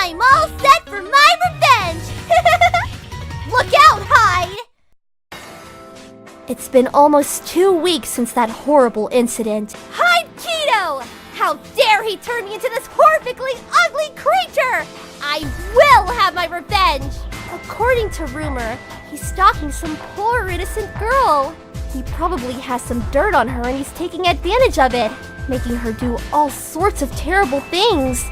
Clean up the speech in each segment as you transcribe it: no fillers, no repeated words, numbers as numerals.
I'm all set for my revenge! Look out, Hyde! It's been almost 2 weeks since that horrible incident. Hyde Kido! How dare he turn me into this horrifically ugly creature! I will have my revenge! According to rumor, he's stalking some poor innocent girl. He probably has some dirt on her and he's taking advantage of it, making her do all sorts of terrible things.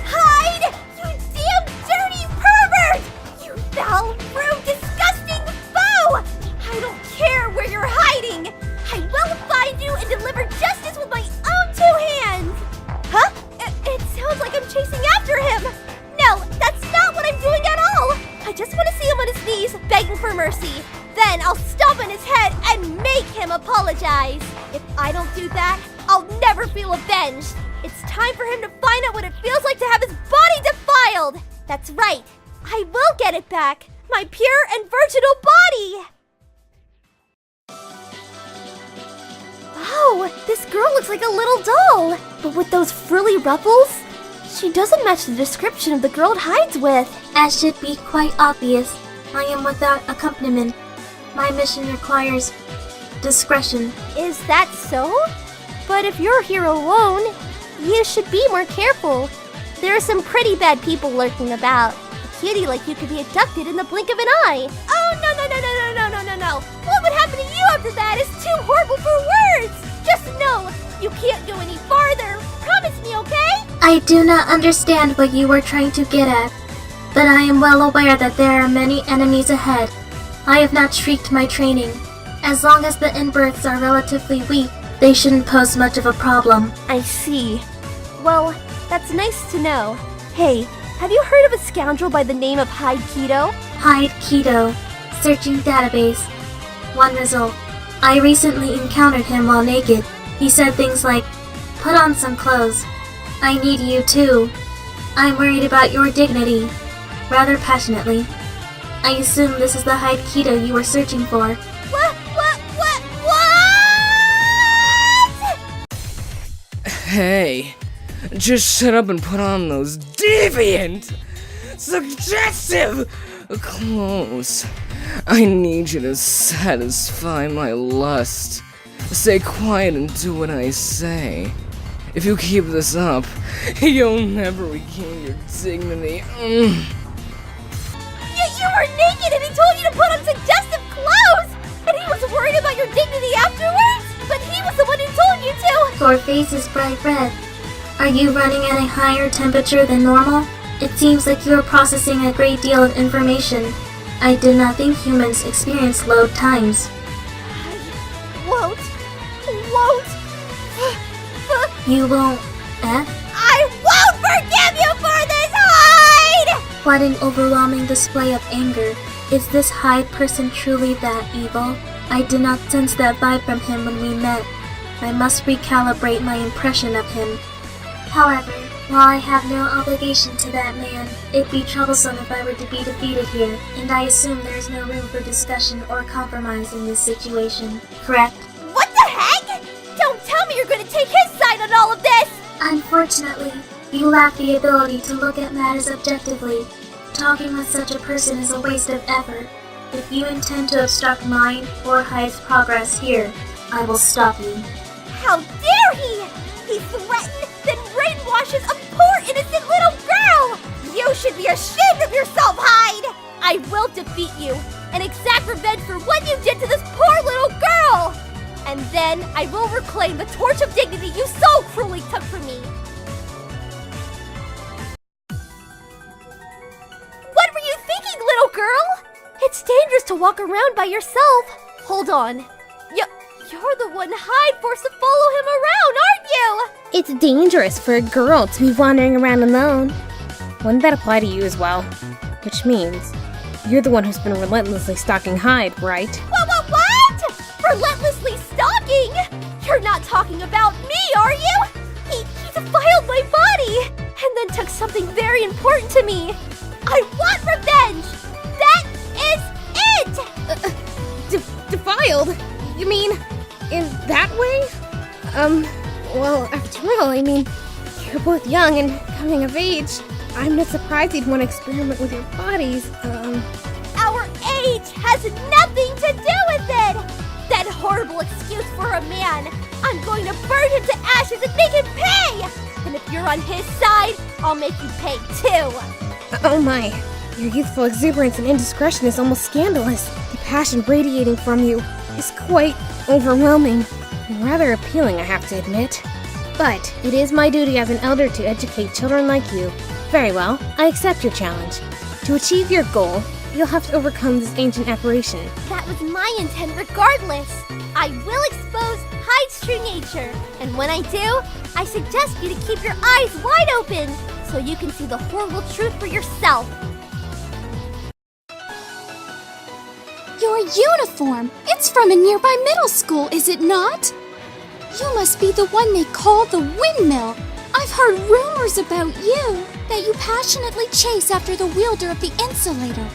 Hide! You damn dirty pervert! You foul, rude, disgusting foe! I don't care where you're hiding! I will find you and deliver justice with my own 2 hands! Huh? It sounds like I'm chasing after him! No, that's not what I'm doing at all! I just want to see him on his knees, begging for mercy. Then I'll stomp on his head and make him apologize. If I don't do that, I'll never feel avenged. It's time for him to find out what it feels like to have his body defiled. That's right. I will get it back. My pure and virginal body. Wow, this girl looks like a little doll. But with those frilly ruffles, she doesn't match the description of the girl it hides with. As should be quite obvious, I am without accompaniment. My mission requires discretion. Is that so? But if you're here alone, you should be more careful. There are some pretty bad people lurking about. A cutie like you could be abducted in the blink of an eye. Oh, no. What would happen to you after that is too horrible for words. Just know, you can't go any farther. Promise me, okay? I do not understand what you were trying to get at, but I am well aware that there are many enemies ahead. I have not shrieked my training. As long as the in-births are relatively weak, they shouldn't pose much of a problem. I see. Well, that's nice to know. Hey, have you heard of a scoundrel by the name of Hyde Kido? Hyde Kido. Searching database. 1 result. I recently encountered him while naked. He said things like, "Put on some clothes. I need you too. I'm worried about your dignity." Rather passionately. I assume this is the Hyde Kido you were searching for. What? Hey, just shut up and put on those deviant, suggestive clothes. I need you to satisfy my lust. Stay quiet and do what I say. If you keep this up, you'll never regain your dignity. You were naked and he told you to put on suggestive clothes! And he was worried about your dignity afterwards? But he was the one who told you to! Your face is bright red. Are you running at a higher temperature than normal? It seems like you are processing a great deal of information. I did not think humans experience load times. Won't. You won't, I won't forgive you for this, Hyde! What an overwhelming display of anger. Is this Hyde person truly that evil? I did not sense that vibe from him when we met. I must recalibrate my impression of him. However, while I have no obligation to that man, it'd be troublesome if I were to be defeated here, and I assume there is no room for discussion or compromise in this situation, correct? What the heck? Don't tell me you're going to take his side on all of this! Unfortunately, you lack the ability to look at matters objectively. Talking with such a person is a waste of effort. If you intend to obstruct mine or Hyde's progress here, I will stop you. How dare he! He threatened, then brainwashes a poor innocent little girl! You should be ashamed of yourself, Hyde! I will defeat you and exact revenge for what you did to this poor little girl! And then I will reclaim the torch of dignity you so cruelly took from me. What were you thinking, little girl? It's dangerous to walk around by yourself. Hold on. You're the one Hyde forced to follow him around, aren't you? It's dangerous for a girl to be wandering around alone. Wouldn't that apply to you as well? Which means, you're the one who's been relentlessly stalking Hyde, right? What? Relentlessly stalking? You're not talking about me, are you? He defiled my body, and then took something very important to me. I want revenge! That is it! Defiled? You mean, in that way? Well, after all, I mean, You're both young and coming of age. I'm not surprised you'd want to experiment with your bodies. Our age has nothing to do with it! That horrible excuse for a man! I'm going to burn him to ashes and make him pay! And if you're on his side, I'll make you pay too! Oh my. Your youthful exuberance and indiscretion is almost scandalous. The passion radiating from you is quite overwhelming. And rather appealing, I have to admit. But it is my duty as an elder to educate children like you. Very well, I accept your challenge. To achieve your goal, you'll have to overcome this ancient apparition. That was my intent regardless. I will expose Hyde's true nature. And when I do, I suggest you to keep your eyes wide open so you can see the horrible truth for yourself. Your uniform! It's from a nearby middle school, is it not? You must be the one they call the windmill. I've heard rumors about you, that you passionately chase after the wielder of the insulator.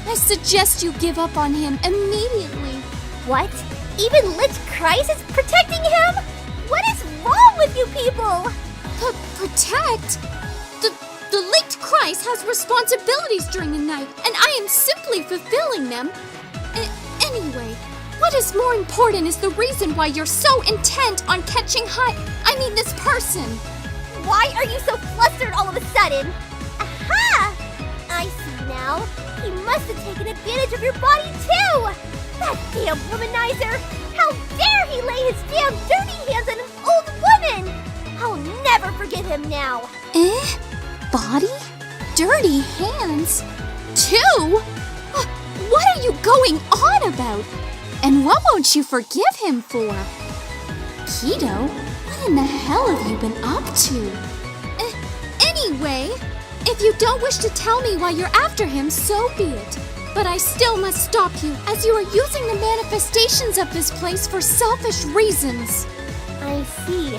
I suggest you give up on him immediately. What? Even Lich Christ is protecting him? What is wrong with you people? Protect? The Lich Christ has responsibilities during the night, and I am simply fulfilling them. Anyway, what is more important is the reason why you're so intent on catching this person. Why are you so flustered all of a sudden? Aha! I see now. He must have taken advantage of your body too! That damn womanizer! How dare he lay his damn dirty hands on an old woman! I'll never forgive him now! Body? Dirty hands? Too? What are you going on about? And what won't you forgive him for? Kido, what in the hell have you been up to? Anyway, if you don't wish to tell me why you're after him, so be it. But I still must stop you, as you are using the manifestations of this place for selfish reasons. I see.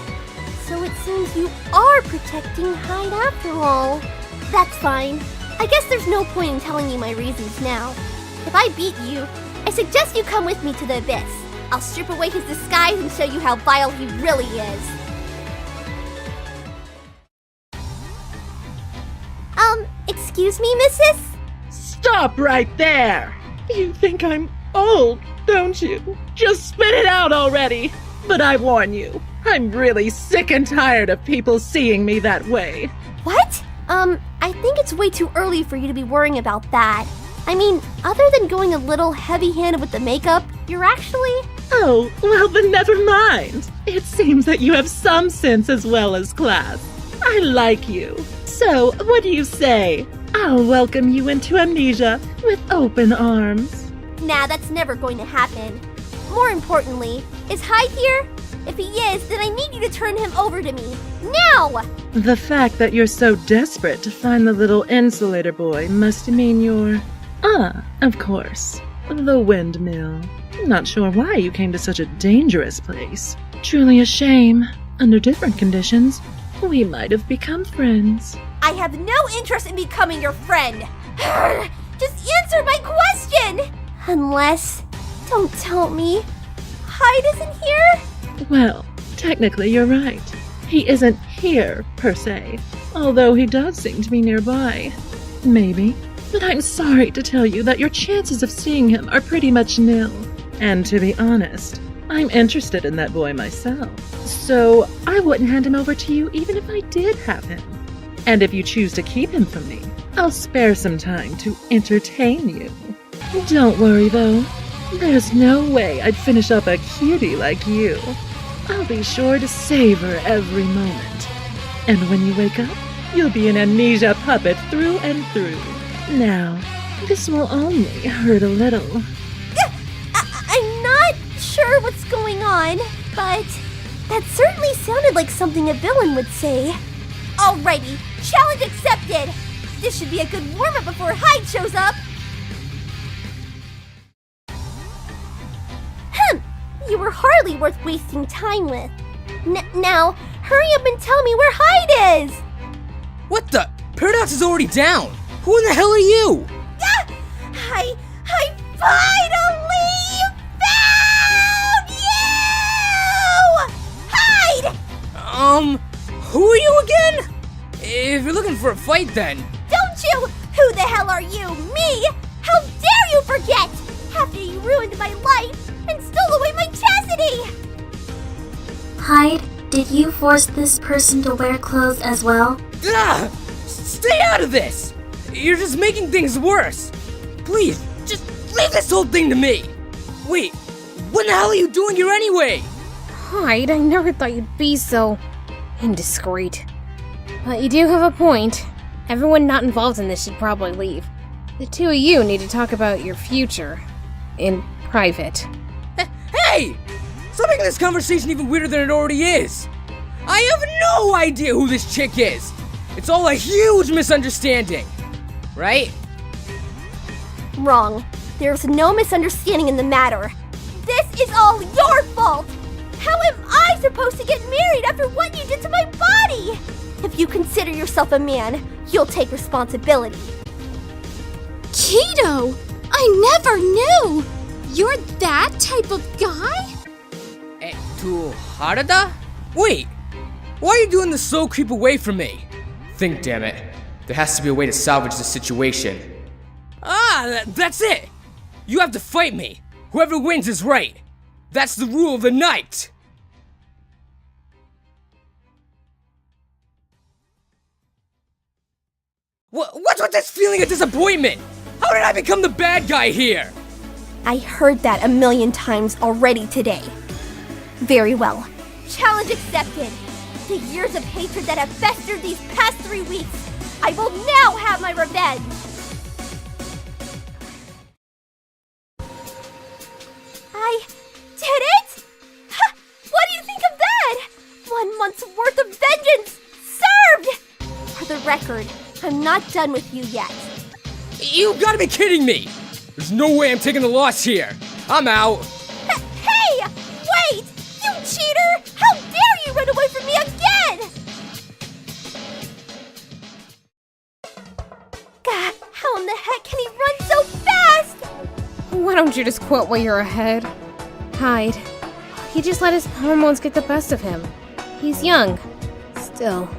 So it seems you are protecting Hyde after all. That's fine. I guess there's no point in telling you my reasons now. If I beat you, I suggest you come with me to the Abyss. I'll strip away his disguise and show you how vile he really is. Excuse me, missus? Stop right there! You think I'm old, don't you? Just spit it out already! But I warn you, I'm really sick and tired of people seeing me that way. What? I think it's way too early for you to be worrying about that. I mean, other than going a little heavy-handed with the makeup, you're actually... Oh, well then never mind. It seems that you have some sense as well as class. I like you. So, what do you say? I'll welcome you into amnesia with open arms. Nah, that's never going to happen. More importantly, is Hyde here? If he is, then I need you to turn him over to me. Now! The fact that you're so desperate to find the little insulator boy must mean you're... of course. The windmill. Not sure why you came to such a dangerous place. Truly a shame. Under different conditions, we might have become friends. I have no interest in becoming your friend. Just answer my question! Unless... Don't tell me. Hyde isn't here? Well, technically you're right. He isn't here, per se. Although he does seem to be nearby. Maybe. But I'm sorry to tell you that your chances of seeing him are pretty much nil. And to be honest, I'm interested in that boy myself. So I wouldn't hand him over to you even if I did have him. And if you choose to keep him from me, I'll spare some time to entertain you. Don't worry though. There's no way I'd finish up a cutie like you. I'll be sure to savor every moment. And when you wake up, you'll be an amnesia puppet through and through. Now, this will only hurt a little. I'm not sure what's going on, but that certainly sounded like something a villain would say. Alrighty, challenge accepted! This should be a good warm-up before Hyde shows up! You were hardly worth wasting time with. Now, hurry up and tell me where Hyde is! What the? Paradox is already down! Who in the hell are you? I finally found you! Hyde! Who are you again? If you're looking for a fight, then... Don't you? Who the hell are you? Me? How dare you forget? After you ruined my life and stole away my chastity! Hyde, did you force this person to wear clothes as well? Ah! Stay out of this! You're just making things worse. Please, just leave this whole thing to me. Wait, what the hell are you doing here anyway? Hyde, I never thought you'd be so indiscreet. But you do have a point. Everyone not involved in this should probably leave. The two of you need to talk about your future in private. Hey! Stop making this conversation even weirder than it already is. I have no idea who this chick is. It's all a huge misunderstanding. Right? Wrong. There's no misunderstanding in the matter. This is all your fault! How am I supposed to get married after what you did to my body? If you consider yourself a man, you'll take responsibility. Kido! I never knew! You're that type of guy? To Harada? Wait, why are you doing this slow creep away from me? Think, damn it. There has to be a way to salvage the situation. That's it! You have to fight me. Whoever wins is right. That's the rule of the night. What's with this feeling of disappointment? How did I become the bad guy here? I heard that 1,000,000 times already today. Very well. Challenge accepted. The years of hatred that have festered these past 3 weeks, I will now have my revenge. I did it? Ha! What do you think of that? 1 month's worth of vengeance served! For the record, I'm not done with you yet. You gotta be kidding me! There's no way I'm taking the loss here. I'm out. Hey! Wait! You cheater! How dare you run away from me again! God, how in the heck can he run so fast? Why don't you just quit while you're ahead? Hyde. He just let his hormones get the best of him. He's young. Still,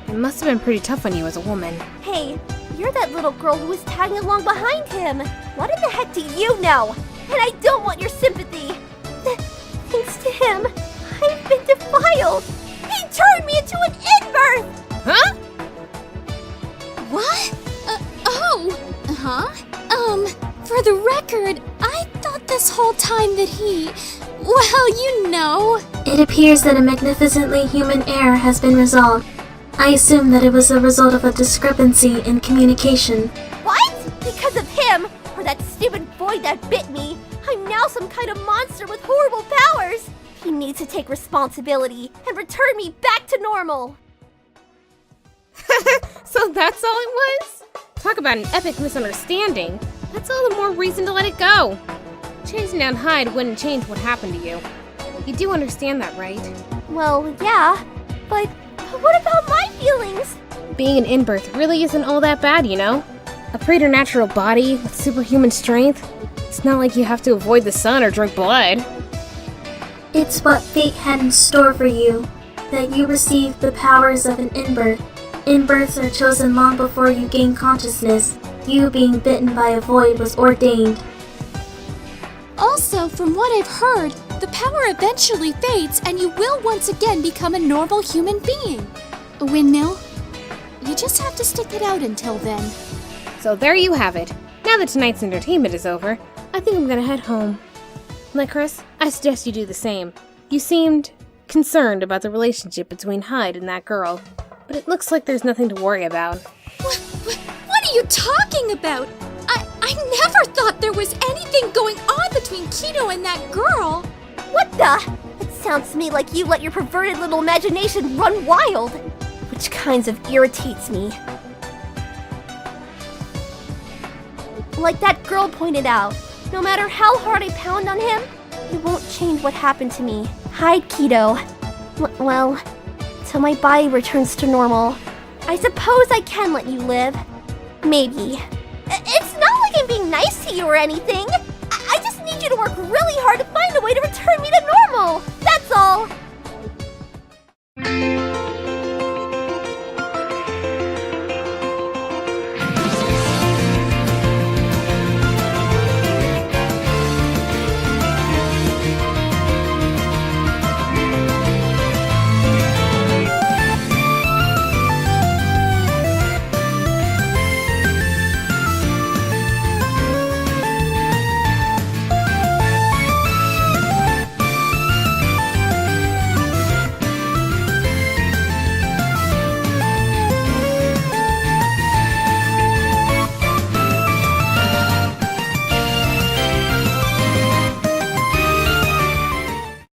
it must have been pretty tough on you as a woman. Hey, you're that little girl who was tagging along behind him. What in the heck do you know? And I don't want your sympathy. Thanks to him, I've been defiled. He turned me into an inbirth! Huh? What? For the record, I thought this whole time that he... Well, you know. It appears that a magnificently human error has been resolved. I assume that it was a result of a discrepancy in communication. What? Because of him, or that stupid boy that bit me, I'm now some kind of monster with horrible powers. He needs to take responsibility and return me back to normal. So that's all it was? Talk about an epic misunderstanding. That's all the more reason to let it go. Chasing down Hyde wouldn't change what happened to you. You do understand that, right? Well, yeah, but what about my feelings? Being an inbirth really isn't all that bad, you know? A preternatural body with superhuman strength. It's not like you have to avoid the sun or drink blood. It's what fate had in store for you, that you received the powers of an inbirth. Inbirths are chosen long before you gain consciousness. You being bitten by a void was ordained. Also, from what I've heard, the power eventually fades and you will once again become a normal human being. A windmill? You just have to stick it out until then. So there you have it. Now that tonight's entertainment is over, I think I'm gonna head home. Chris, I suggest you do the same. You seemed concerned about the relationship between Hyde and that girl, but it looks like there's nothing to worry about. What are you talking about? I never thought there was anything going on between Kido and that girl. What the? It sounds to me like you let your perverted little imagination run wild, which kinds of irritates me. Like that girl pointed out, no matter how hard I pound on him, it won't change what happened to me. Hyde Kido. Well, till my body returns to normal, I suppose I can let you live. Maybe. It's not like I'm being nice to you or anything. I just need you to work really hard to find a way to return me to normal. That's all.